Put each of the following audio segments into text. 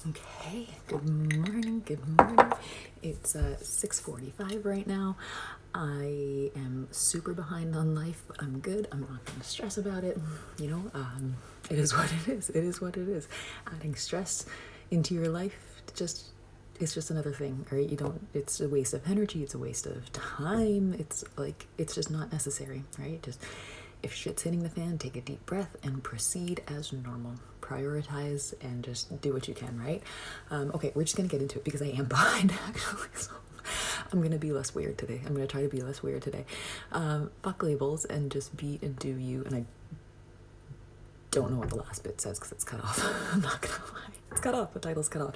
Okay, good morning, good morning. It's 6:45 right now. I am super behind on life, but I'm good. I'm not going to stress about it. It is what it is. It is what it is. Adding stress into your life, it's just another thing, right? It's a waste of energy, it's a waste of time. It's just not necessary, right? Just if shit's hitting the fan, take a deep breath and proceed as normal. Prioritize and just do what you can, right? Okay, we're just gonna get into it because I am behind actually. So I'm gonna be less weird today. I'm gonna try to be less weird today. Fuck labels and just be and do you. And I don't know what the last bit says because it's cut off. I'm not gonna lie. It's cut off. The title's cut off.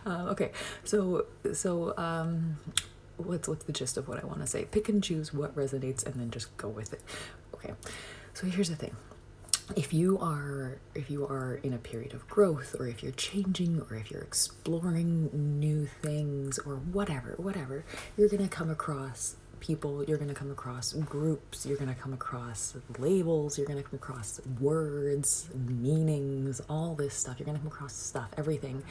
Okay, so what's the gist of what I want to say? Pick and choose what resonates and then just go with it. Okay, so here's the thing. If you are in a period of growth, or if you're changing, or if you're exploring new things, or whatever, you're gonna come across people, you're gonna come across groups, you're gonna come across labels, you're gonna come across words, meanings, all this stuff. You're gonna come across stuff, everything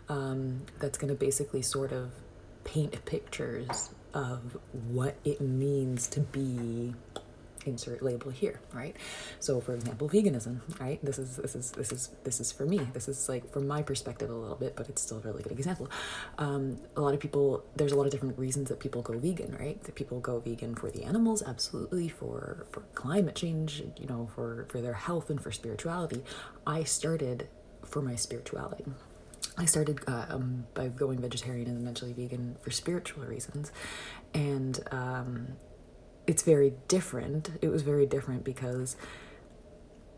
that's gonna basically sort of paint pictures of what it means to be, insert label here, right? So for example, veganism, right? This is for me. This is like from my perspective a little bit, but it's still a really good example. A lot of people, there's a lot of different reasons that people go vegan, right? That people go vegan for the animals, absolutely, for climate change, for their health and for spirituality. I started for my spirituality. I started by going vegetarian and eventually vegan for spiritual reasons. And it's very different. It was very different because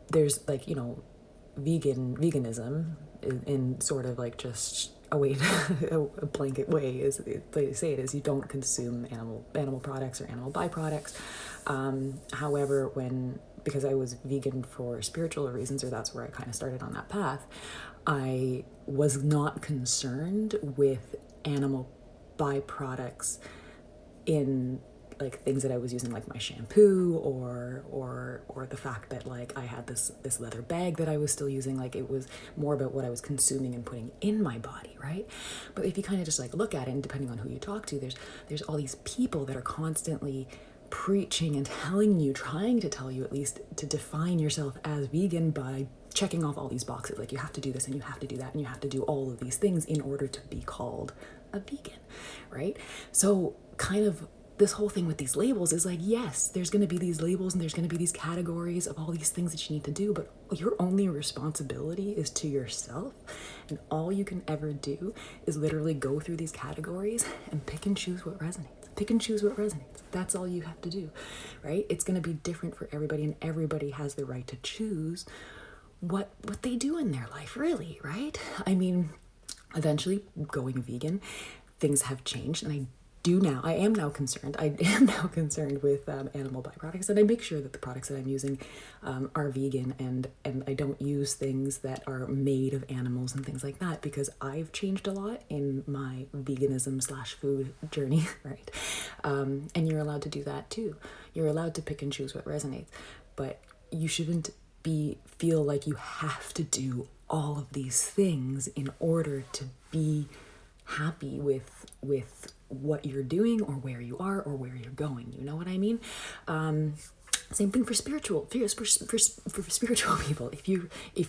there's veganism in sort of like just a way to, a blanket way is they say it is you don't consume animal products or animal byproducts. However, because I was vegan for spiritual reasons, or that's where I kind of started on that path, I was not concerned with animal byproducts in like things that I was using, like my shampoo or the fact that like I had this leather bag that I was still using. Like it was more about what I was consuming and putting in my body, right? But if you kind of just like look at it, and depending on who you talk to, there's all these people that are constantly preaching and telling you, trying to tell you at least, to define yourself as vegan by checking off all these boxes. Like you have to do this and you have to do that and you have to do all of these things in order to be called a vegan, right? So kind of this whole thing with these labels is like, yes, there's going to be these labels and there's going to be these categories of all these things that you need to do, but your only responsibility is to yourself. And all you can ever do is literally go through these categories and pick and choose what resonates. Pick and choose what resonates. That's all you have to do, right? It's going to be different for everybody, and everybody has the right to choose what they do in their life, really, right? I mean, eventually going vegan, things have changed, and I am now concerned with animal byproducts, and I make sure that the products that I'm using are vegan, and I don't use things that are made of animals and things like that, because I've changed a lot in my veganism / food journey, right? And you're allowed to do that too. You're allowed to pick and choose what resonates, but you shouldn't feel like you have to do all of these things in order to be happy with what you're doing or where you are or where you're going. You know what I mean? Same thing for spiritual people. If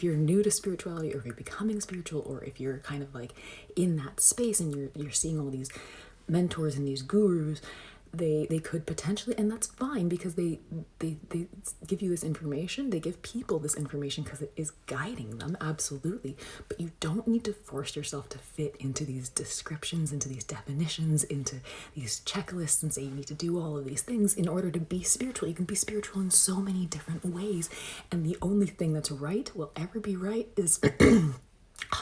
you're new to spirituality, or if you're becoming spiritual, or if you're kind of like in that space and you're seeing all these mentors and these gurus, they could potentially, and that's fine, because they give you this information, they give people this information because it is guiding them, absolutely. But you don't need to force yourself to fit into these descriptions, into these definitions, into these checklists, and say you need to do all of these things in order to be spiritual. You can be spiritual in so many different ways, and the only thing that's right, will ever be right, is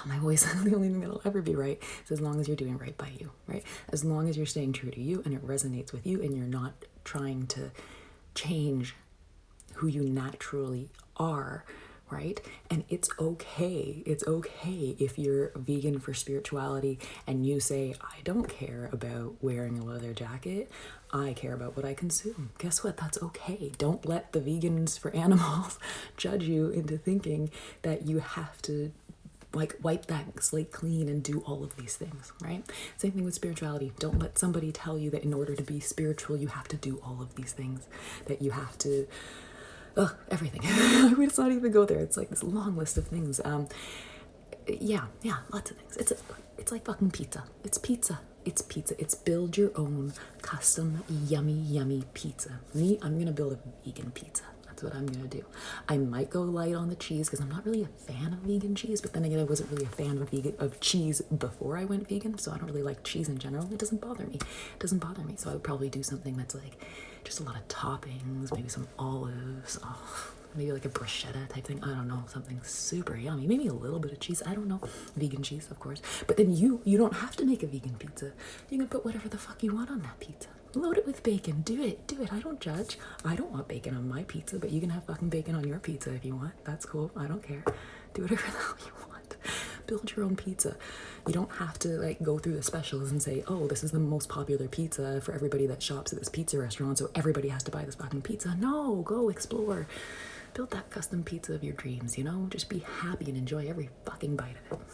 my voice, the only thing that'll ever be right is as long as you're doing right by you, right? As long as you're staying true to you and it resonates with you and you're not trying to change who you naturally are, right? And it's okay. It's okay if you're vegan for spirituality and you say, I don't care about wearing a leather jacket. I care about what I consume. Guess what? That's okay. Don't let the vegans for animals judge you into thinking that you have to like wipe that slate clean and do all of these things, right? Same thing with spirituality. Don't let somebody tell you that in order to be spiritual, you have to do all of these things, that you have to, everything. Let's not even go there. It's like this long list of things. Yeah, lots of things. It's like fucking pizza. It's pizza. It's pizza. It's build your own custom yummy pizza. Me, I'm gonna build a vegan pizza. That's what I'm gonna do. I might go light on the cheese because I'm not really a fan of vegan cheese, but then again, I wasn't really a fan of cheese before I went vegan, so I don't really like cheese in general. It doesn't bother me. So I would probably do something that's like just a lot of toppings, maybe some olives, maybe like a bruschetta type thing. I don't know, something super yummy. Maybe a little bit of cheese. I don't know. Vegan cheese, of course. But then you don't have to make a vegan pizza. You can put whatever the fuck you want on that pizza. Load it with bacon. Do it. I don't judge. I don't want bacon on my pizza, but you can have fucking bacon on your pizza if you want. That's cool. I don't care. Do whatever the hell you want. Build your own pizza. You don't have to like go through the specials and say, oh, this is the most popular pizza for everybody that shops at this pizza restaurant, so everybody has to buy this fucking pizza. No, go explore. Build that custom pizza of your dreams, you know? Just be happy and enjoy every fucking bite of it.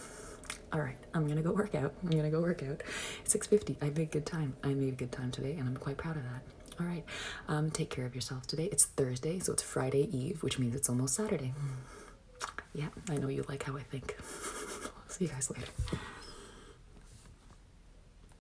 All right, I'm gonna go work out. It's 6:50. I made good time. Today, and I'm quite proud of that. All right, take care of yourself today. It's Thursday, so it's Friday Eve, which means it's almost Saturday. Yeah, I know you like how I think. See you guys later.